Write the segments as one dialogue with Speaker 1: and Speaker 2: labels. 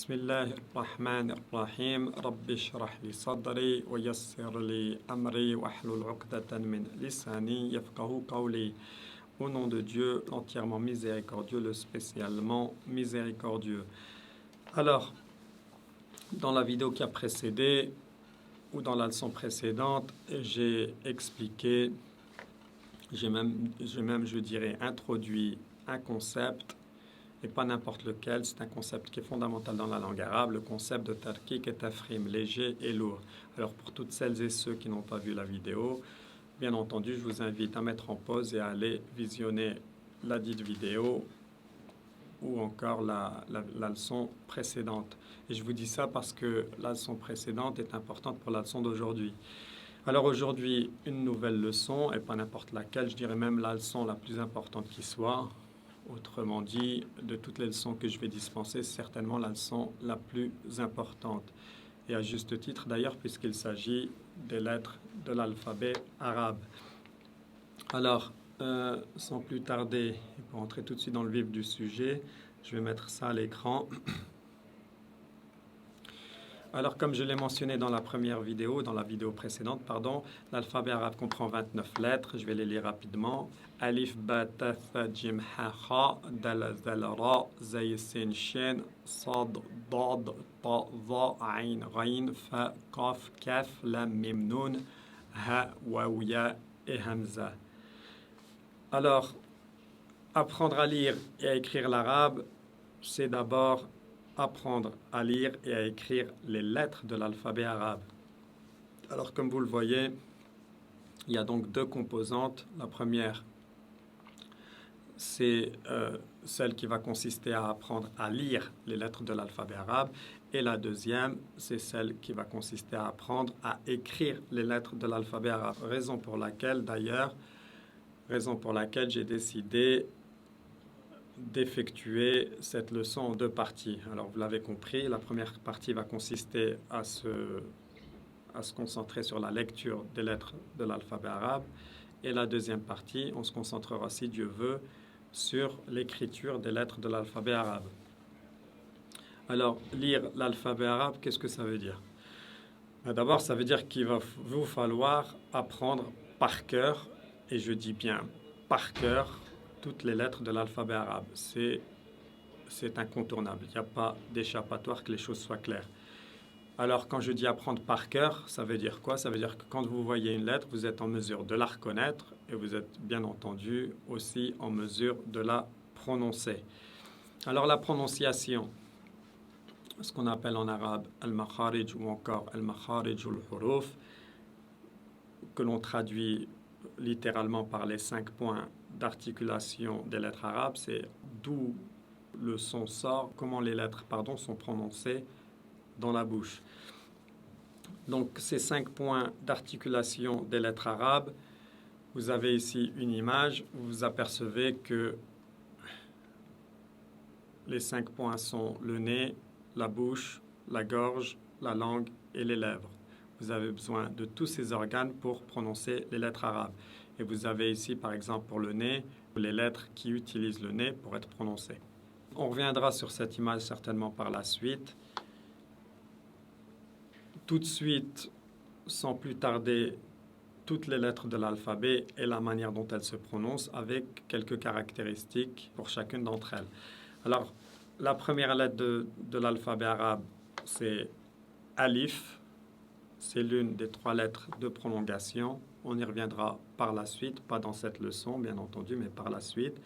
Speaker 1: بسم الله الرحمن الرحيم رب اشرح لي صدري ويسر لي أمري واحلل عقدة من لساني يفقهوا قولي. Au nom de Dieu, l'entièrement miséricordieux, le spécialement miséricordieux. Alors, dans la vidéo qui a précédé, ou dans la leçon précédente, j'ai expliqué, j'ai même, je dirais, introduit un concept, et pas n'importe lequel, c'est un concept qui est fondamental dans la langue arabe, le concept de tarkik et tafrim, léger et lourd. Alors pour toutes celles et ceux qui n'ont pas vu la vidéo, bien entendu, je vous invite à mettre en pause et à aller visionner la dite vidéo ou encore la leçon précédente. Et je vous dis ça parce que la leçon précédente est importante pour la leçon d'aujourd'hui. Alors aujourd'hui, une nouvelle leçon, et pas n'importe laquelle, je dirais même la leçon la plus importante qui soit. Autrement dit, de toutes les leçons que je vais dispenser, c'est certainement la leçon la plus importante. Et à juste titre d'ailleurs, puisqu'il s'agit des lettres de l'alphabet arabe. Alors, sans plus tarder, pour entrer tout de suite dans le vif du sujet, je vais mettre ça à l'écran. Alors, comme je l'ai mentionné dans la première vidéo, dans la vidéo précédente, pardon, l'alphabet arabe comprend 29 lettres. Je vais les lire rapidement. Alif, ba, ta, tha, jim, ha, kha, dal, zal, ra, zay, sin, shin, sad, dad, ta, za, ayn, ghayn, fa, qaf, kaf, lam, mim, nun, ha, waw, ya et hamza. Alors, apprendre à lire et à écrire l'arabe, c'est d'abord apprendre à lire et à écrire les lettres de l'alphabet arabe. Alors, comme vous le voyez, il y a donc deux composantes. La première, c'est celle qui va consister à apprendre à lire les lettres de l'alphabet arabe. Et la deuxième, c'est celle qui va consister à apprendre à écrire les lettres de l'alphabet arabe. Raison pour laquelle, d'ailleurs, j'ai décidé d'effectuer cette leçon en deux parties. Alors, vous l'avez compris, la première partie va consister à se concentrer sur la lecture des lettres de l'alphabet arabe. Et la deuxième partie, on se concentrera, si Dieu veut, sur l'écriture des lettres de l'alphabet arabe. Alors, lire l'alphabet arabe, qu'est-ce que ça veut dire? D'abord, ça veut dire qu'il va vous falloir apprendre par cœur, et je dis bien par cœur, toutes les lettres de l'alphabet arabe. C'est incontournable. Il n'y a pas d'échappatoire, que les choses soient claires. Alors, quand je dis apprendre par cœur, ça veut dire quoi? Ça veut dire que quand vous voyez une lettre, vous êtes en mesure de la reconnaître et vous êtes bien entendu aussi en mesure de la prononcer. Alors, la prononciation, ce qu'on appelle en arabe al-makharij ou encore al-makharij al-huruf, que l'on traduit littéralement par les 5 points d'articulation des lettres arabes, c'est d'où le son sort, comment les lettres sont prononcées dans la bouche. Donc ces 5 points d'articulation des lettres arabes, vous avez ici une image, vous apercevez que les 5 points sont le nez, la bouche, la gorge, la langue et les lèvres. Vous avez besoin de tous ces organes pour prononcer les lettres arabes. Et vous avez ici, par exemple, pour le nez, les lettres qui utilisent le nez pour être prononcées. On reviendra sur cette image certainement par la suite. Tout de suite, sans plus tarder, toutes les lettres de l'alphabet et la manière dont elles se prononcent avec quelques caractéristiques pour chacune d'entre elles. Alors, la première lettre de l'alphabet arabe, c'est alif. C'est l'une des 3 lettres de prolongation. On y reviendra par la suite, pas dans cette leçon, bien entendu, mais par la suite.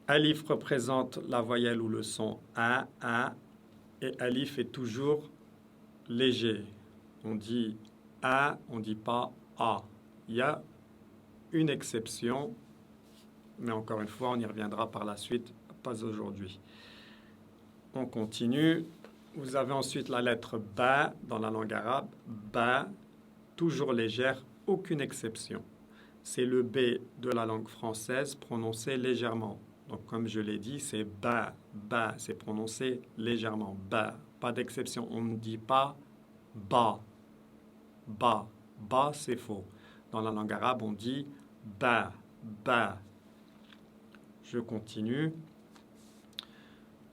Speaker 1: Alif représente la voyelle ou le son A, et alif est toujours léger. On dit A, on ne dit pas A. Il y a une exception, mais encore une fois, on y reviendra par la suite, pas aujourd'hui. On continue. Vous avez ensuite la lettre Ba dans la langue arabe. Ba, toujours légère, aucune exception. C'est le B de la langue française prononcé légèrement. Donc comme je l'ai dit, c'est Ba. Ba, c'est prononcé légèrement. Ba, pas d'exception. On ne dit pas Ba. Ba. Ba, c'est faux. Dans la langue arabe, on dit Ba. Ba. Je continue.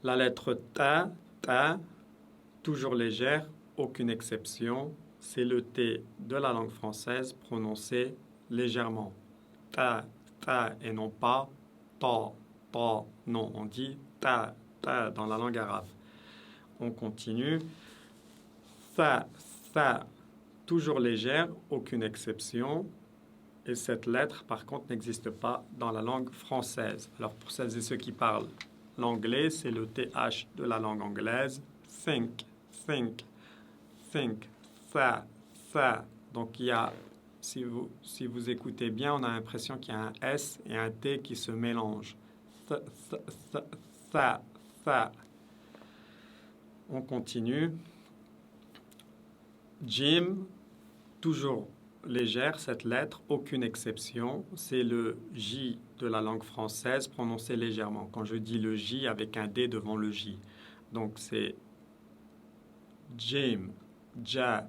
Speaker 1: La lettre Ta Ta, toujours légère, aucune exception. C'est le T de la langue française prononcé légèrement. Ta, et non pas ta, ta. Non, on dit ta dans la langue arabe. On continue. Tha, toujours légère, aucune exception. Et cette lettre, par contre, n'existe pas dans la langue française. Alors, pour celles et ceux qui parlent l'anglais, c'est le TH de la langue anglaise. Think, tha. Donc, il y a, si vous écoutez bien, on a l'impression qu'il y a un S et un T qui se mélangent. Tha. On continue. Jim, toujours légère cette lettre, aucune exception. C'est le J de la langue française prononcé légèrement. Quand je dis le J avec un D devant le J. Donc c'est Jim, ja.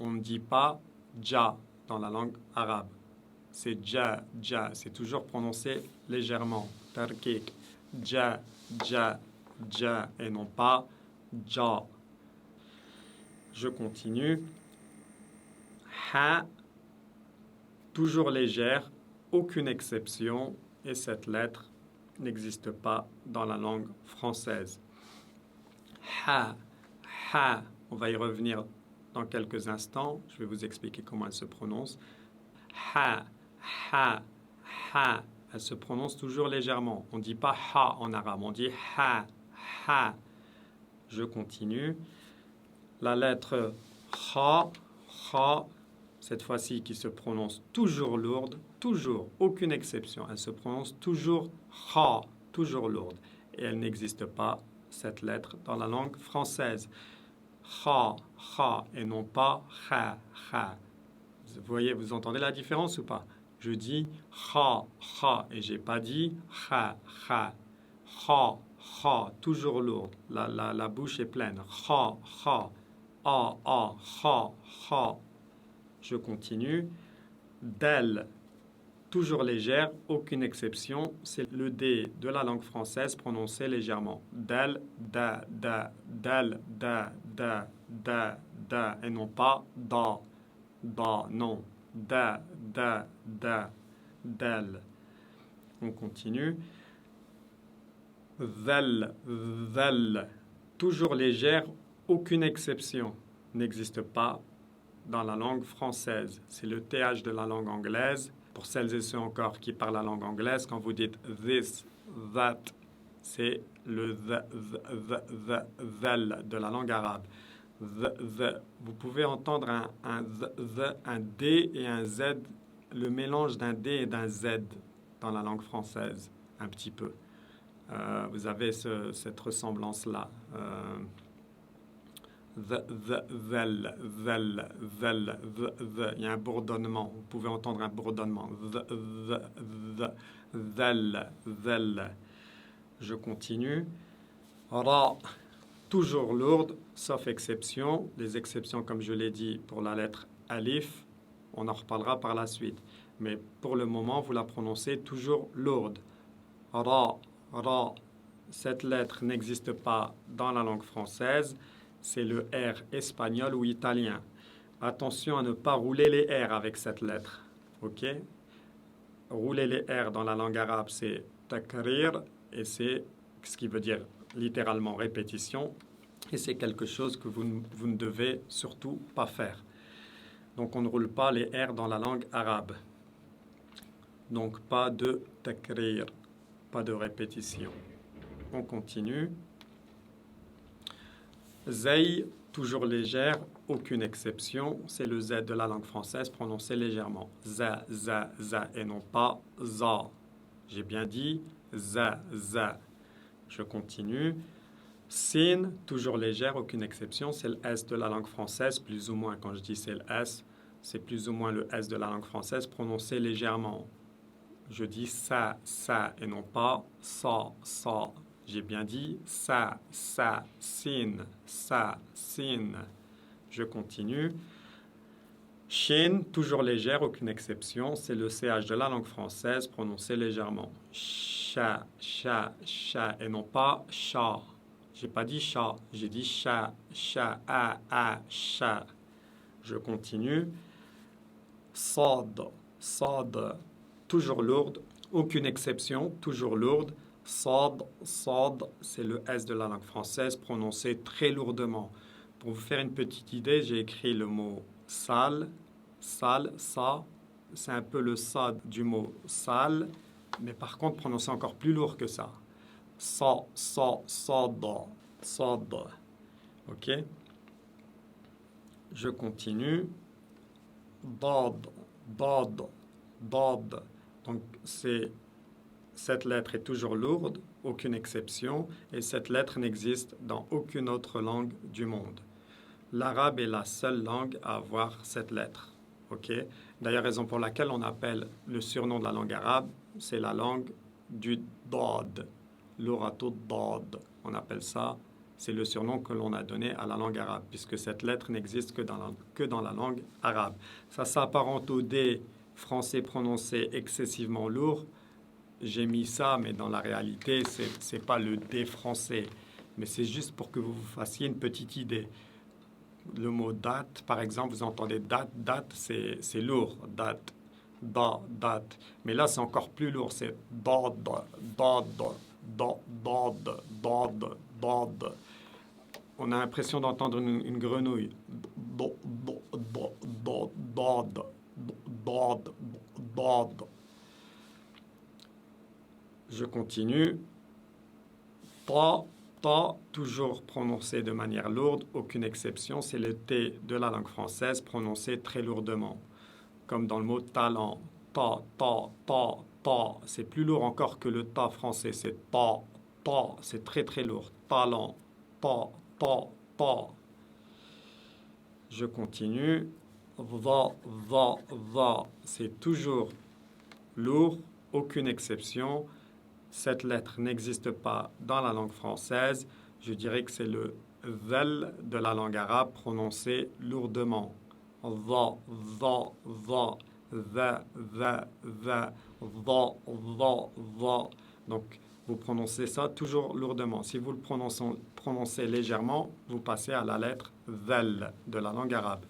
Speaker 1: On ne dit pas ja dans la langue arabe. C'est ja. C'est toujours prononcé légèrement. Tarkik, ja. Et non pas ja. Je continue. Ha, toujours légère, aucune exception, et cette lettre n'existe pas dans la langue française. Ha, on va y revenir dans quelques instants. Je vais vous expliquer comment elle se prononce. Ha, elle se prononce toujours légèrement. On ne dit pas ha en arabe, on dit ha. Je continue. La lettre ha, cette fois-ci qui se prononce toujours lourde, toujours, aucune exception. Elle se prononce toujours ha, toujours lourde. Et elle n'existe pas, cette lettre, dans la langue française. Ha, et non pas ha. Vous voyez, vous entendez la différence ou pas? Je dis ha, et j'ai pas dit ha. Ha, toujours lourde. La bouche est pleine. Ha. Ha. Je continue. Del, toujours légère, aucune exception. C'est le D de la langue française prononcé légèrement. Del, da. Et non pas da. Non. Da. Del. On continue. Vel, toujours légère, aucune exception. N'existe pas dans la langue française. C'est le TH de la langue anglaise. Pour celles et ceux encore qui parlent la langue anglaise, quand vous dites this, that, c'est le vel de la langue arabe. Vous pouvez entendre un D et un Z, le mélange d'un D et d'un Z dans la langue française, un petit peu. Vous avez cette ressemblance-là. Il y a un bourdonnement. Vous pouvez entendre un bourdonnement. Je continue. Ra, toujours lourde, sauf exception. Les exceptions, comme je l'ai dit, pour la lettre alif, on en reparlera par la suite. Mais pour le moment, vous la prononcez toujours lourde. Ra. Cette lettre n'existe pas dans la langue française. C'est le R espagnol ou italien. Attention à ne pas rouler les R avec cette lettre. OK? Rouler les R dans la langue arabe, c'est takrir, et c'est ce qui veut dire littéralement répétition. Et c'est quelque chose que vous ne devez surtout pas faire. Donc on ne roule pas les R dans la langue arabe. Donc pas de takrir, pas de répétition. On continue. Zay, toujours légère, aucune exception. C'est le Z de la langue française prononcé légèrement. Za, et non pas za. J'ai bien dit za. Je continue. Sin, toujours légère, aucune exception. C'est le S de la langue française, plus ou moins. Quand je dis c'est le S, c'est plus ou moins le S de la langue française prononcé légèrement. Je dis ça, et non pas ça. J'ai bien dit ça, sin. Je continue. Shin, toujours légère, aucune exception. C'est le CH de la langue française prononcé légèrement. Cha, et non pas cha. J'ai pas dit chat, j'ai dit chat, chat, chat. Je continue. Sad, sad, toujours lourde, aucune exception, toujours lourde. Sad, sad, c'est le S de la langue française prononcé très lourdement. Pour vous faire une petite idée, j'ai écrit le mot sale, sale, ça, c'est un peu le sad du mot sale, mais par contre prononcé encore plus lourd que ça. Sad, sad, sad. Ok? Je continue. Dad, dad, dad. Donc, cette lettre est toujours lourde, aucune exception, et cette lettre n'existe dans aucune autre langue du monde. L'arabe est la seule langue à avoir cette lettre. Ok? D'ailleurs, raison pour laquelle on appelle le surnom de la langue arabe, c'est la langue du dad, l'orato dad. On appelle ça, c'est le surnom que l'on a donné à la langue arabe, puisque cette lettre n'existe que dans la langue arabe. Ça s'apparente au D français prononcé excessivement lourd. J'ai mis ça, mais dans la réalité, c'est pas le D français. Mais c'est juste pour que vous vous fassiez une petite idée. Le mot date, par exemple, vous entendez date, date, c'est lourd, date, da, date. Mais là, c'est encore plus lourd, c'est dad, dad, dad, dad, dad, dad. On a l'impression d'entendre une grenouille. Dad, dad, dad, dad, dad. Je continue. Ta, ta, toujours prononcé de manière lourde, aucune exception. C'est le T de la langue française prononcé très lourdement, comme dans le mot talent. Ta, ta, ta, ta. C'est plus lourd encore que le ta français. C'est ta, ta. C'est très très lourd. Talent. Ta, ta, ta. Je continue. Va, va, va. C'est toujours lourd, aucune exception. Cette lettre n'existe pas dans la langue française. Je dirais que c'est le vel de la langue arabe prononcé lourdement. Va, va, va, va, va, va, va, va, va. Donc, vous prononcez ça toujours lourdement. Si vous le prononcez légèrement, vous passez à la lettre vel de la langue arabe.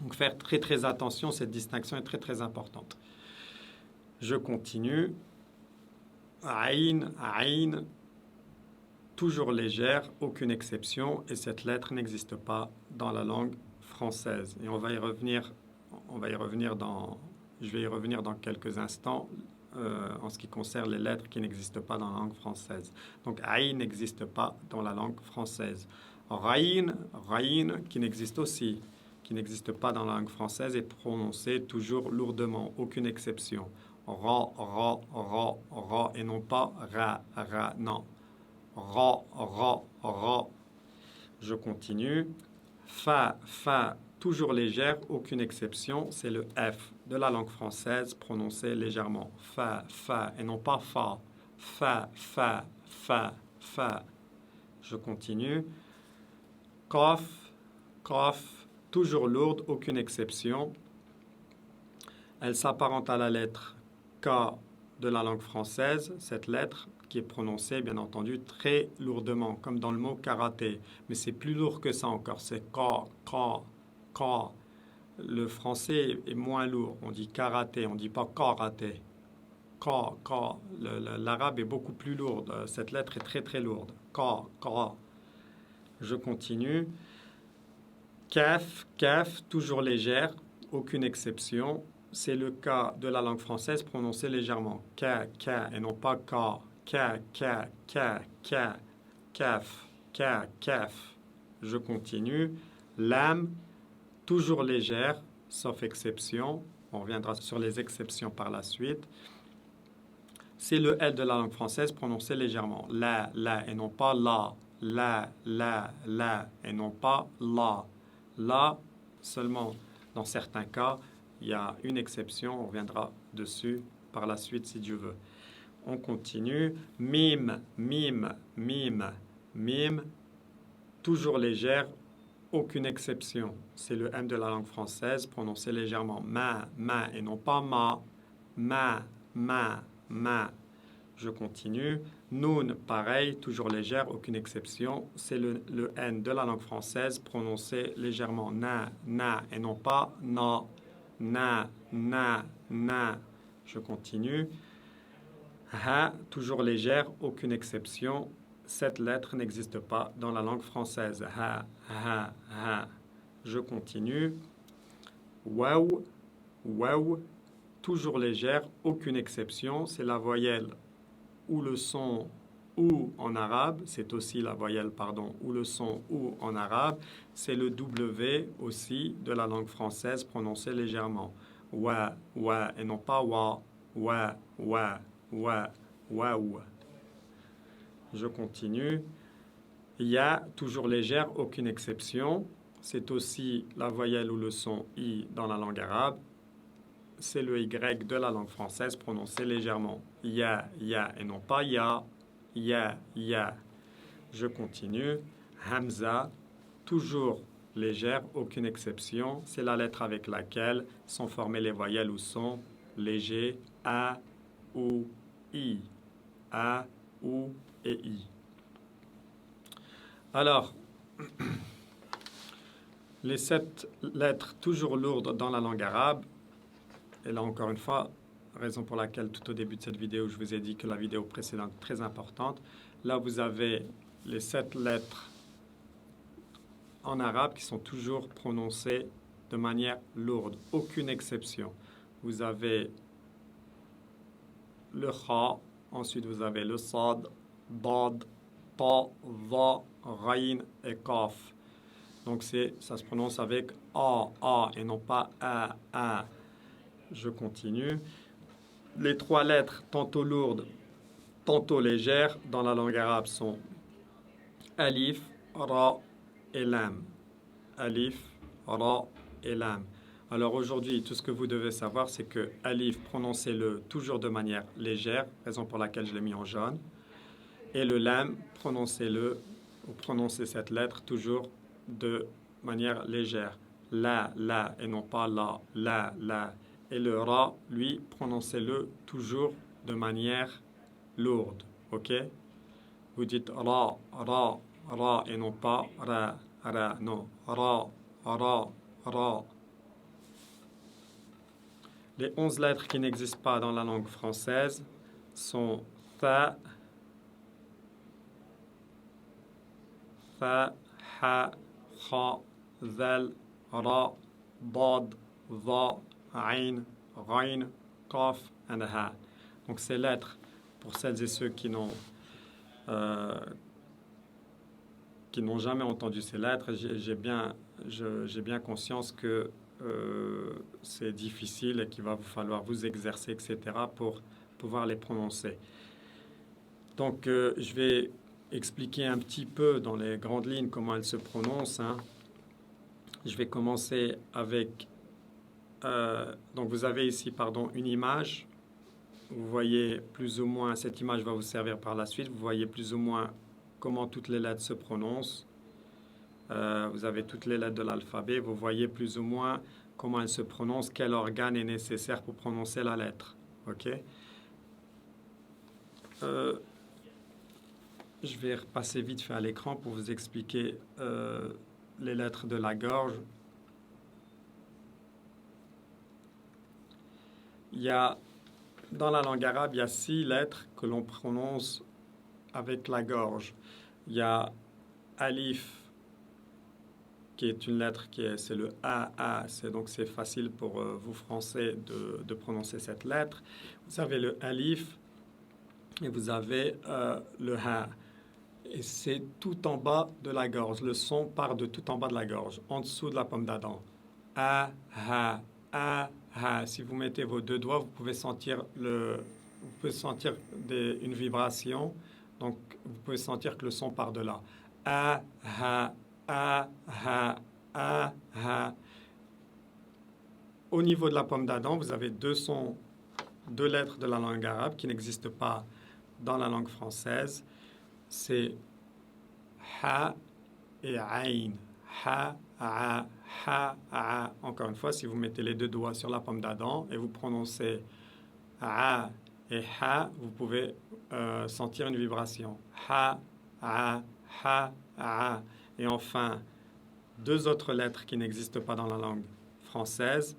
Speaker 1: Donc, faire très très attention, cette distinction est très très importante. Je continue. Aïn, aïn, toujours légère, aucune exception, et cette lettre n'existe pas dans la langue française. Et je vais y revenir dans quelques instants en ce qui concerne les lettres qui n'existent pas dans la langue française. Donc, aïn n'existe pas dans la langue française. Raïn, raïn, qui n'existe pas dans la langue française, est prononcé toujours lourdement, aucune exception. Ra, ra, ra, ra, et non pas ra, ra, non. Ra, ra, ra. Je continue. Fa, fa, toujours légère, aucune exception, c'est le F de la langue française prononcé légèrement. Fa, fa, et non pas fa. Fa, fa, fa, fa. Je continue. Qaf, qaf, toujours lourde, aucune exception. Elle s'apparente à la lettre K de la langue française, cette lettre qui est prononcée, bien entendu, très lourdement, comme dans le mot karaté. Mais c'est plus lourd que ça encore, c'est K, K, K. Le français est moins lourd, on dit karaté, on ne dit pas karaté. K, K. L'arabe est beaucoup plus lourde, cette lettre est très très lourde. K, K. Je continue. Kaf, kaf, toujours légère, aucune exception. C'est le K de la langue française prononcé légèrement. K, K, et non pas K. K, K, K, K. Kaf, K, kaf. Je continue. Lam, toujours légère, sauf exception. On reviendra sur les exceptions par la suite. C'est le L de la langue française prononcé légèrement. La, et non pas la. La, et non pas la. La, seulement dans certains cas, il y a une exception, on reviendra dessus par la suite si Dieu veut. On continue. Mime, mime, mime, mime, toujours légère, aucune exception. C'est le M de la langue française prononcé légèrement. Ma, et non pas ma. Ma. Je continue. Noun, pareil, toujours légère, aucune exception. C'est le N de la langue française prononcé légèrement na, et non pas na, na. Je continue. Ha, toujours légère, aucune exception. Cette lettre n'existe pas dans la langue française. Ha. Je continue. Waouh, toujours légère, aucune exception. C'est la voyelle ou le son ou en arabe. C'est aussi la voyelle, ou le son ou en arabe. C'est le W aussi de la langue française prononcé légèrement. Wa, et non pas wa. Waouh. Je continue. Ya, toujours légère, aucune exception. C'est aussi la voyelle ou le son I dans la langue arabe. C'est le Y de la langue française prononcé légèrement. Ya, et non pas ya. Ya. Je continue. Hamza, toujours légère, aucune exception. C'est la lettre avec laquelle sont formées les voyelles ou sons légers A, ou I. A, ou et I. Alors, les 7 lettres toujours lourdes dans la langue arabe, et là encore une fois, raison pour laquelle tout au début de cette vidéo, je vous ai dit que la vidéo précédente est très importante. Là, vous avez les 7 lettres en arabe qui sont toujours prononcées de manière lourde, aucune exception. Vous avez le kha, ensuite vous avez le sad, dad, ta, va, rain et kaf. Donc ça se prononce avec a et non pas a. Je continue. Les 3 lettres, tantôt lourdes, tantôt légères, dans la langue arabe sont alif, ra et lam. Alif, ra et lam. Alors aujourd'hui, tout ce que vous devez savoir, c'est que alif, prononcez-le toujours de manière légère, raison pour laquelle je l'ai mis en jaune. Et le lam, prononcez-le, ou prononcez cette lettre toujours de manière légère. La, et non pas la. Et le ra, lui, prononcez-le toujours de manière lourde. Ok? Vous dites ra, et non pas ra. Non, ra. Les 11 lettres qui n'existent pas dans la langue française sont tha, ha, kha, zal, ra, dad, va, ain, rain, kaf et ha. Donc ces lettres, pour celles et ceux qui n'ont jamais entendu ces lettres, j'ai bien conscience que c'est difficile et qu'il va vous falloir vous exercer, etc., pour pouvoir les prononcer. Donc, je vais expliquer un petit peu dans les grandes lignes comment elles se prononcent. Je vais commencer avec... donc, vous avez ici, une image. Vous voyez plus ou moins, cette image va vous servir par la suite, vous voyez plus ou moins comment toutes les lettres se prononcent. Vous avez toutes les lettres de l'alphabet, vous voyez plus ou moins comment elles se prononcent, quel organe est nécessaire pour prononcer la lettre. Ok? Je vais repasser vite fait à l'écran pour vous expliquer les lettres de la gorge. Dans la langue arabe, il y a 6 lettres que l'on prononce avec la gorge. Il y a alif, qui est une lettre c'est le A. Donc c'est facile pour vous français de prononcer cette lettre. Vous avez le alif et vous avez le ha. Et c'est tout en bas de la gorge. Le son part de tout en bas de la gorge, en dessous de la pomme d'Adam. A, ha. Si vous mettez vos 2 doigts, vous pouvez sentir une vibration. Donc vous pouvez sentir que le son part de là. A, ha. Au niveau de la pomme d'Adam, vous avez 2 lettres de la langue arabe qui n'existent pas dans la langue française. C'est ha et aïn. Ha. Encore une fois, si vous mettez les 2 doigts sur la pomme d'Adam et vous prononcez a Et ha, vous pouvez sentir une vibration. Ha, a, ha, a. Et enfin, deux autres lettres qui n'existent pas dans la langue française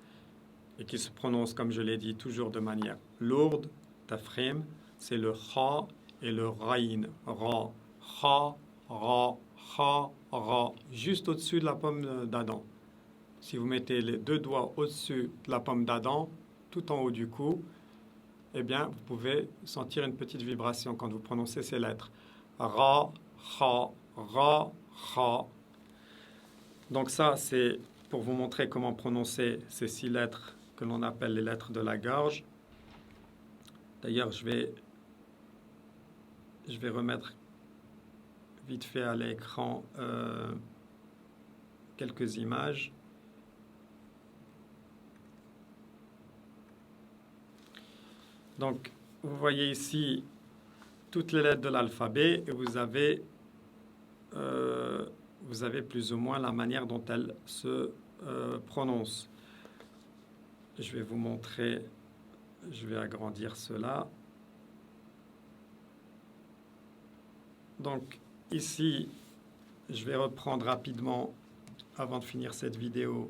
Speaker 1: et qui se prononcent, comme je l'ai dit, toujours de manière lourde, tafrim, c'est le kha et le raïn. Ra, kha, ra, kha, ra, juste au-dessus de la pomme d'Adam. Si vous mettez les deux doigts au-dessus de la pomme d'Adam, tout en haut du cou, eh bien, vous pouvez sentir une petite vibration quand vous prononcez ces lettres. Ra, kha, ra, kha. Donc ça, c'est pour vous montrer comment prononcer ces 6 lettres que l'on appelle les lettres de la gorge. D'ailleurs, je vais remettre vite fait à l'écran quelques images. Donc, vous voyez ici toutes les lettres de l'alphabet et vous avez plus ou moins la manière dont elles se prononcent. Je vais vous montrer, je vais agrandir cela. Donc, ici, je vais reprendre rapidement, avant de finir cette vidéo,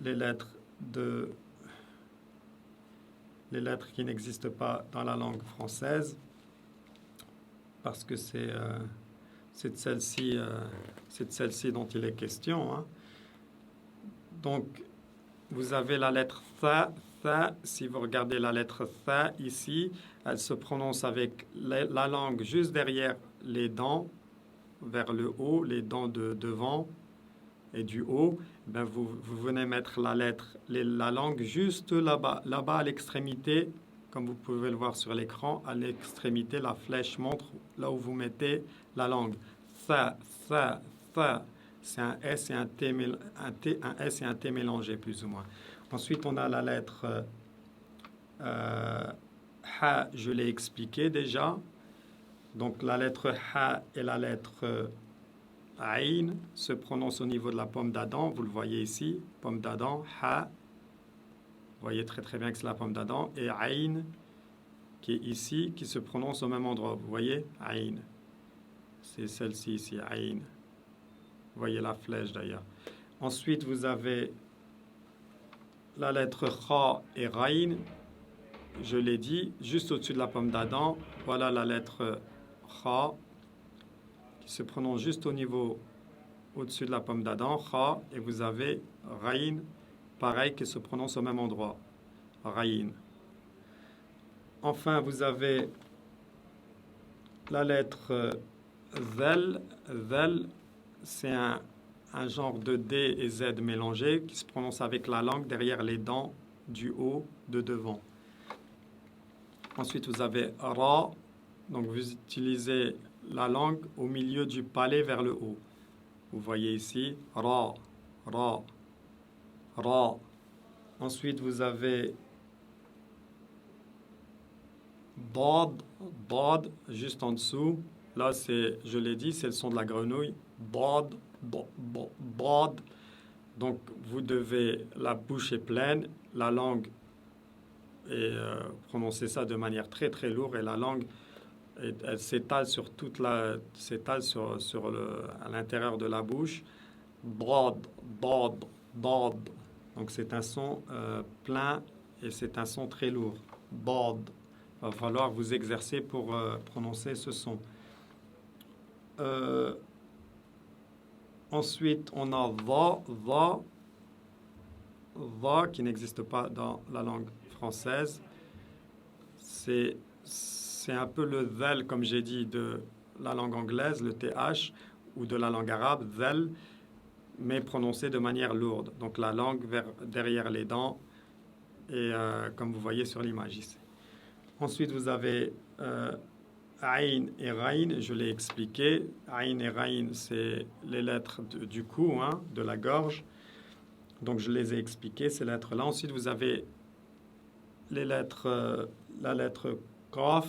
Speaker 1: les lettres qui n'existent pas dans la langue française, parce que c'est de celle-ci dont il est question. Hein. Donc, vous avez la lettre tha. Si vous regardez la lettre tha ici, elle se prononce avec la langue juste derrière les dents, vers le haut, les dents de devant et du haut. Ben vous venez mettre la langue juste là-bas à l'extrémité, comme vous pouvez le voir sur l'écran, à l'extrémité, la flèche montre là où vous mettez la langue. Tha. C'est un S et un T, un S et un T mélangés, plus ou moins. Ensuite, on a la lettre Ha, je l'ai expliqué déjà. Donc, la lettre Ha et la lettre Aïn se prononcent au niveau de la pomme d'Adam. Vous le voyez ici, pomme d'Adam, Ha. Vous voyez très très bien que c'est la pomme d'Adam. Et Aïn, qui est ici, qui se prononce au même endroit. Vous voyez, Aïn. C'est celle-ci ici, Aïn. Vous voyez la flèche d'ailleurs. Ensuite, vous avez la lettre Kha et Raïn. Je l'ai dit, juste au-dessus de la pomme d'Adam. Voilà la lettre Kha qui se prononce juste au-dessus de la pomme d'Adam. Kha. Et vous avez Raïn, pareil, qui se prononce au même endroit. Raïn. Enfin, vous avez la lettre Zel. Zel, c'est un genre de D et Z mélangés qui se prononce avec la langue derrière les dents du haut de devant. Ensuite, vous avez Ra. Donc, vous utilisez la langue au milieu du palais vers le haut. Vous voyez ici, Ra, Ra, Ra. Ensuite, vous avez Dad, Dad, juste en dessous. Là, je l'ai dit, c'est le son de la grenouille. Dad, Dad. Donc, vous devez, la bouche est pleine, la langue est prononcez ça de manière très très lourde et la langue elle s'étale sur à l'intérieur de la bouche. Dad, Dad, Dad. Donc, c'est un son plein et c'est un son très lourd. Dad. Il va falloir vous exercer pour prononcer ce son. Ensuite, on a va qui n'existe pas dans la langue française. C'est un peu le zel, comme j'ai dit, de la langue anglaise, le TH, ou de la langue arabe, zel, mais prononcé de manière lourde. Donc la langue derrière les dents, et comme vous voyez sur l'image ici. Ensuite, vous avez Aïn et Raïn, je l'ai expliqué. Aïn et Raïn, c'est les lettres du cou, hein, de la gorge. Donc, je les ai expliquées, ces lettres-là. Ensuite, vous avez les lettres, la lettre Qaf.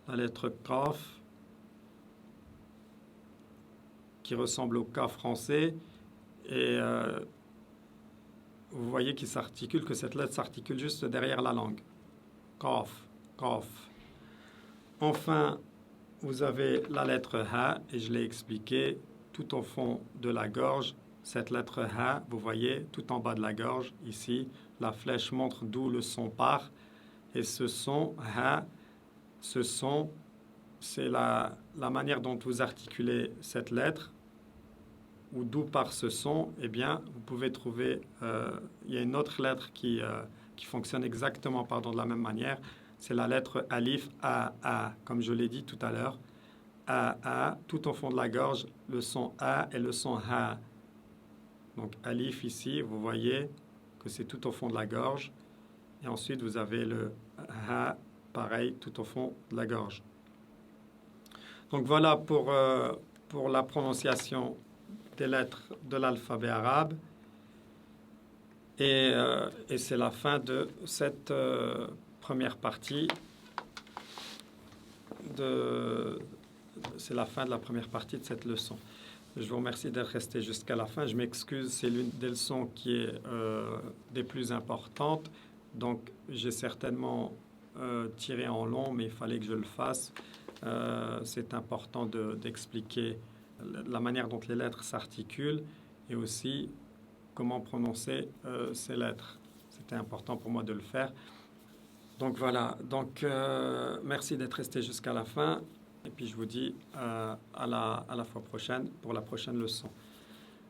Speaker 1: La lettre Qaf, qui ressemble au K français. Et vous voyez qu'il s'articule, que cette lettre s'articule juste derrière la langue. Qaf, qaf. Enfin, vous avez la lettre Ha, et je l'ai expliqué, tout au fond de la gorge. Cette lettre Ha, vous voyez, tout en bas de la gorge, ici, la flèche montre d'où le son part. Et ce son, Ha, ce son, c'est la manière dont vous articulez cette lettre, ou d'où part ce son. Eh bien, vous pouvez trouver, il y a une autre lettre qui fonctionne exactement de la même manière. C'est la lettre Alif, A, comme je l'ai dit tout à l'heure. A, tout au fond de la gorge, le son A et le son Ha. Donc Alif ici, vous voyez que c'est tout au fond de la gorge. Et ensuite, vous avez le Ha, pareil, tout au fond de la gorge. Donc voilà pour la prononciation des lettres de l'alphabet arabe. Et c'est la fin de cette première partie. C'est la fin de la première partie de cette leçon. Je vous remercie d'être resté jusqu'à la fin. Je m'excuse, c'est l'une des leçons qui est des plus importantes. Donc, j'ai certainement tiré en long, mais il fallait que je le fasse. C'est important d'expliquer la manière dont les lettres s'articulent et aussi comment prononcer ces lettres. C'était important pour moi de le faire. Donc voilà, merci d'être resté jusqu'à la fin. Et puis je vous dis à la fois prochaine pour la prochaine leçon.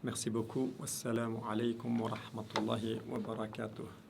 Speaker 1: Merci beaucoup. Wassalamu alaikum wa rahmatullahi wa barakatuh.